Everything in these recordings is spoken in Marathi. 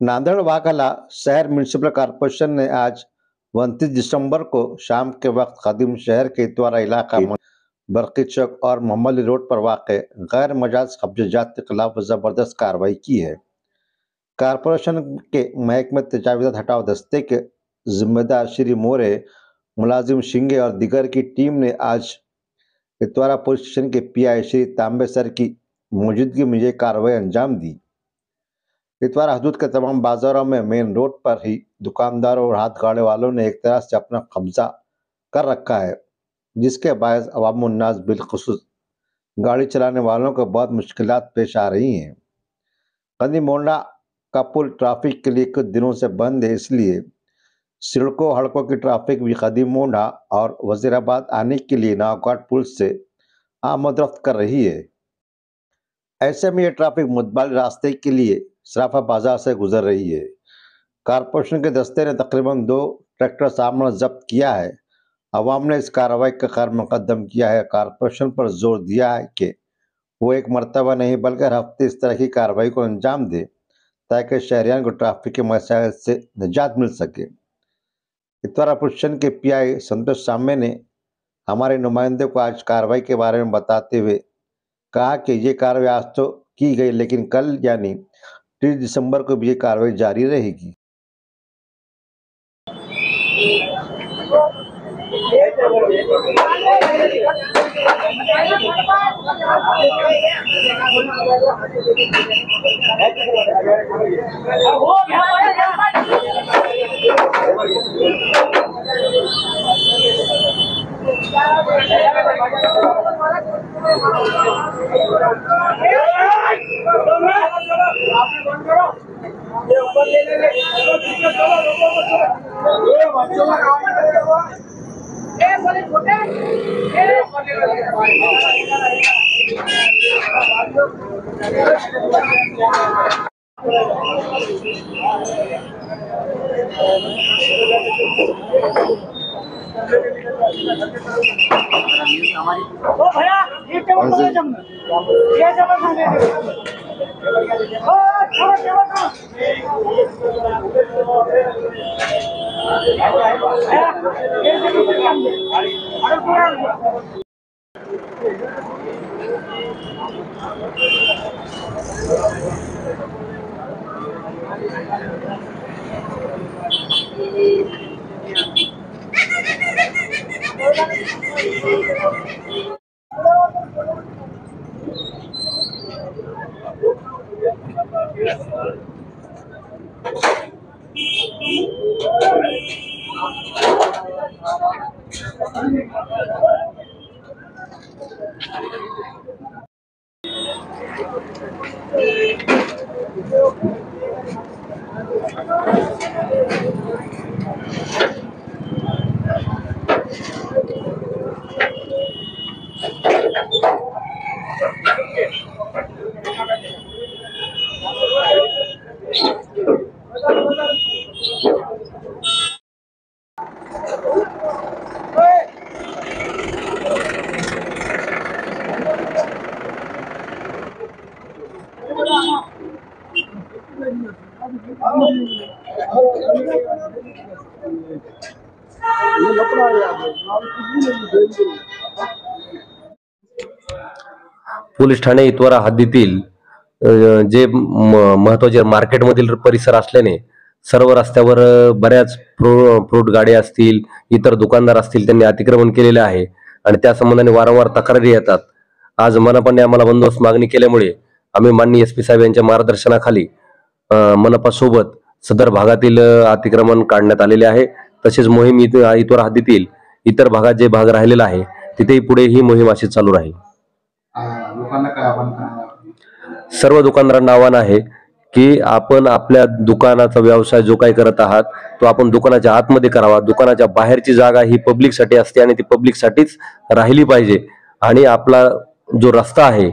नांदेड़ वाघला शहर म्यूनिसिपल कॉरपोरेशन ने आज 29 दिसंबर को शाम के वक्त कदीम शहर के इतवारा इलाका में बरकी चौक और मोहम्मद अली रोड पर वाक़ गैर मजाज कब्जात के खिलाफ ज़बरदस्त कार्रवाई की है। कॉरपोरेशन के महकमे तजावीज़ात हटाओ दस्ते के जिम्मेदार श्री मोरे, मुलाजिम शिंगे और दिगर की टीम ने आज इतवारा पुलिस स्टेशन के पीआई श्री तांबे सर की मौजूदगी में ये कार्रवाई अंजाम दी। इतवारा हदूद के तमाम बाजारों में मेन रोड पर ही दुकानदारों और हाथ गाड़े वालों ने एक तरह से अपना कब्जा कर रखा है, जिसके बायस अवामुन्नास बिलखुसूस गाड़ी चलाने वालों को बहुत मुश्किलात पेश आ रही हैं। कदीम मोंडा का पुल ट्रैफिक के लिए कुछ दिनों से बंद है, इसलिए सड़कों हड़कों की ट्रैफिक भी कदीम मोंडा और वजीराबाद आने के लिए नावघाट पुल से आमद-रफ्त कर रही है। ऐसे में ये ट्रैफिक मुतबाल रास्ते के लिए सराफा बाजार से गुजर रही है। कॉरपोरेशन के दस्ते ने तकरीबन 2 ट्रैक्टर सामान जब्त किया है। अवाम ने इस कार्रवाई का खैर मुकद्दम किया है। कॉरपोरेशन पर जोर दिया है कि वो एक मरतबा नहीं बल्कि हर हफ्ते इस तरह की कार्रवाई को अंजाम दे ताकि शहरियान को ट्रैफिक के मसाइल से निजात मिल सके। इतवारा पुलिस स्टेशन के पीआई संतोष सामे ने हमारे नुमाइंदे को आज कार्रवाई के बारे में बताते हुए कहा कि ये कार्रवाई आज तो की गई, लेकिन कल यानी 30 दिसंबर को भी ये कार्रवाई जारी रहेगी। पोलीस ठाणे इतवारा हद्दीतील जे महत्वाचे मार्केटमधील परिसर असल्याने सर्व रस्त्यावर बऱ्याच फ्रूट गाड्या असतील, इतर दुकानदार असतील, त्यांनी अतिक्रमण केलेले आहे आणि त्या संबंधाने वारंवार तक्रारी येतात। आज मनपाने आम्हाला बंदोबस्त मागणी केल्यामुळे आम्ही माननीय एसपी साहेब यांच्या मार्गदर्शनाखाली मनपा सोबत सदर भागातील अतिक्रमण काढण्यात आलेले आहे। तसेच मोहीम इतवारा हद्दीतील इतर भागात जे भाग राहिलेला आहे तिथेही पुढे ही मोहीम अशी चालू राहील। सर्व दुकानदारांना आव्हान आहे की आपण आपल्या दुकानाचा व्यवसाय जो काही करत आहात तो आपण दुकानाच्या आतमध्ये करावा। दुकानाच्या बाहेरची जागा ही पब्लिकसाठी असते आणि ती पब्लिकसाठीच राहिली पाहिजे आणि आपला जो रस्ता आहे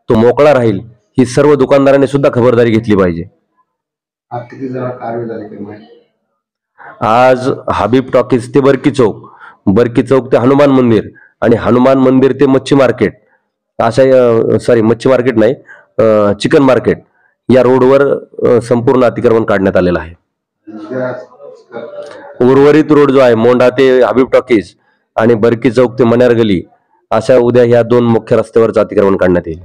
तो मोकळा राहील ही सर्व दुकानदारांनी सुद्धा खबरदारी घेतली पाहिजे। आज हबीब टॉकीज ते बरकी चौक ते हनुमान मंदिर आणि हनुमान मंदिर ते मच्छी मार्केट अशा मच्छी मार्केट नाही चिकन मार्केट या रोडवर संपूर्ण अतिक्रमण काढण्यात आलेलं आहे. उर्वरित रोड जो आहे मोंढा ते हबीब टॉकीज आणि बरकी चौक ते मन्यार गली अशा उद्या ह्या 2 मुख्य रस्त्यावरच अतिक्रमण काढण्यात येईल.